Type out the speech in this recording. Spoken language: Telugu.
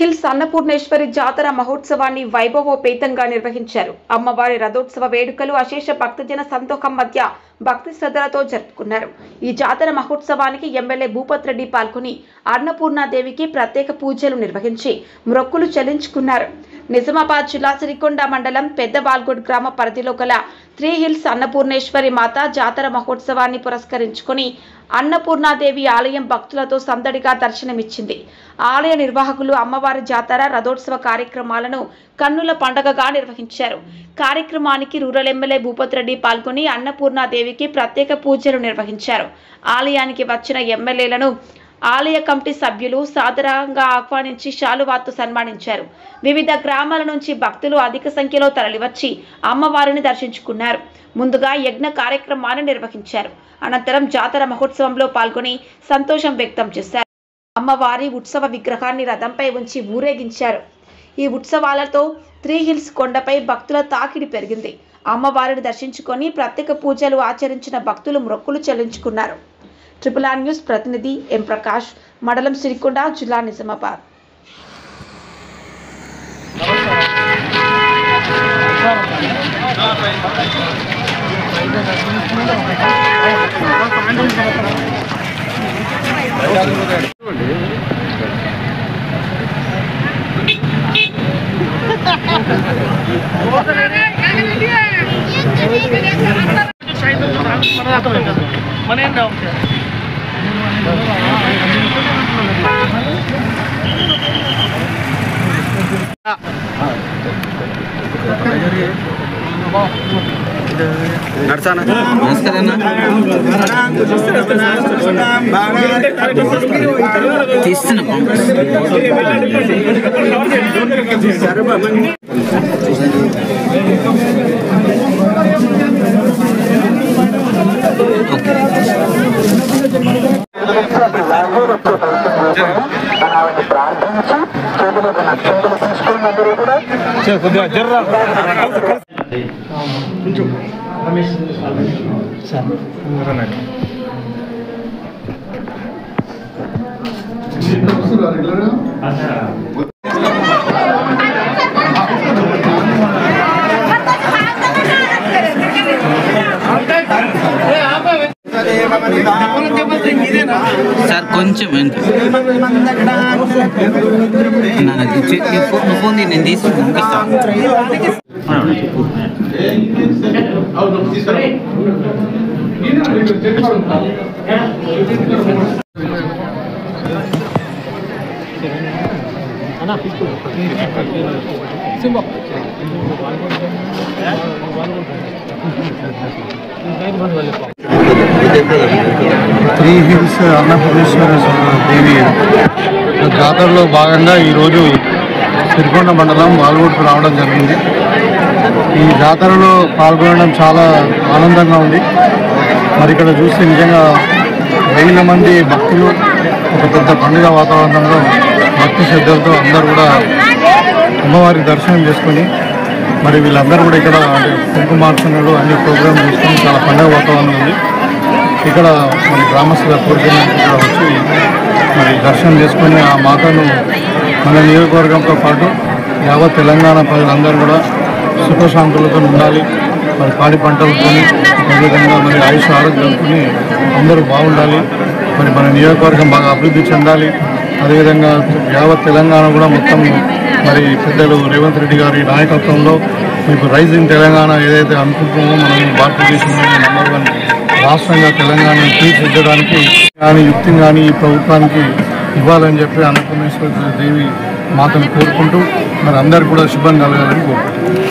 హిల్స్ అన్నపూర్ణేశ్వరి జాతర మహోత్సవాన్ని వైభవోపేతంగా నిర్వహించారు. అమ్మవారి రథోత్సవ వేడుకలు అశేష భక్తజన సంతోషం మధ్య భక్తి శ్రద్ధలతో జరుపుకున్నారు. ఈ జాతర మహోత్సవానికి ఎమ్మెల్యే భూపత్ రెడ్డి పాల్గొని అన్నపూర్ణాదేవికి ప్రత్యేక పూజలు నిర్వహించి మొక్కులు చెల్లించుకున్నారు. నిజామాబాద్ జిల్లా సిరికొండ మండలం పెద్దవాల్గొడ్ గ్రామ పరిధిలో గల 3 హిల్స్ అన్నపూర్ణేశ్వరి మాత జాతర మహోత్సవాన్ని పురస్కరించుకొని అన్నపూర్ణాదేవి ఆలయం భక్తులతో సందడిగా దర్శనమిచ్చింది. ఆలయ నిర్వాహకులు అమ్మవారి జాతర రథోత్సవ కార్యక్రమాలను కన్నుల పండగగా నిర్వహించారు. కార్యక్రమానికి రూరల్ ఎమ్మెల్యే భూపత్ రెడ్డి పాల్గొని అన్నపూర్ణాదేవికి ప్రత్యేక పూజలు నిర్వహించారు. ఆలయానికి వచ్చిన ఎమ్మెల్యేలను ఆలయ కమిటీ సభ్యులు సాదరంగా ఆహ్వానించి శాలువాతో సన్మానించారు. వివిధ గ్రామాల నుంచి భక్తులు అధిక సంఖ్యలో తరలివచ్చి అమ్మవారిని దర్శించుకున్నారు. ముందుగా యజ్ఞ కార్యక్రమాన్ని నిర్వహించారు. అనంతరం జాతర మహోత్సవంలో పాల్గొని సంతోషం వ్యక్తం చేశారు. అమ్మవారి ఉత్సవ విగ్రహాన్ని రథంపై ఉంచి ఊరేగించారు. ఈ ఉత్సవాలతో 3 హిల్స్ కొండపై భక్తుల తాకిడి పెరిగింది. అమ్మవారిని దర్శించుకొని ప్రత్యేక పూజలు ఆచరించిన భక్తులు మొక్కులు చెల్లించుకున్నారు. RRR న్యూస్ ప్రతినిధి ఎం ప్రకాష్, మండలం సిరికొండ, జిల్లా నిజామాబాద్. సార్ కొంచెం ఫోన్ నేను తీసుకుంటాను. త్రీ హిల్స్ అన్నపూర్ణేశ్వర దేవి జాతరలో భాగంగా ఈరోజు సిరికొండ మండలం వాల్గొడ్కు రావడం జరిగింది. ఈ జాతరలో పాల్గొనడం చాలా ఆనందంగా ఉంది. మరి ఇక్కడ చూస్తే నిజంగా వేల మంది భక్తులు ఒక పెద్ద పండుగ వాతావరణంలో భక్తి శ్రద్ధలతో అందరూ కూడా అమ్మవారి దర్శనం చేసుకొని మరి వీళ్ళందరూ కూడా ఇక్కడ కుంకుమార్చనలు అన్ని ప్రోగ్రాం చేసుకొని చాలా పండుగ వాతావరణం ఉంది. ఇక్కడ మన గ్రామస్తుల కోరికలు ఇక్కడ వచ్చి మరి దర్శనం చేసుకొని ఆ మాతను మన నియోజకవర్గంతో పాటు యావత్ తెలంగాణ ప్రజలందరూ కూడా సుఖశాంతులతో ఉండాలి. మరి పాడి పంటలతో అదేవిధంగా మరి ఆయుష్ ఆరోగ్యాలతో అందరూ బాగుండాలి. మరి మన నియోజకవర్గం బాగా అభివృద్ధి చెందాలి. అదేవిధంగా యావత్ తెలంగాణ కూడా మొత్తం మరి పెద్దలు రేవంత్ రెడ్డి గారి నాయకత్వంలో మీకు రైజింగ్ తెలంగాణ ఏదైతే అనుకుంటున్నామో మనం భారతదేశంలోనే నంబర్ 1 రాష్ట్రంగా తెలంగాణను తీర్చిదిద్దడానికి కానీ యుక్తిని కానీ ఈ ప్రభుత్వానికి ఇవ్వాలని చెప్పి అన్నపూర్ణేశ్వరి దేవి మాతను కోరుకుంటూ మరి అందరికీ కూడా శుభం కలగాలని కోరుకుంటున్నాను.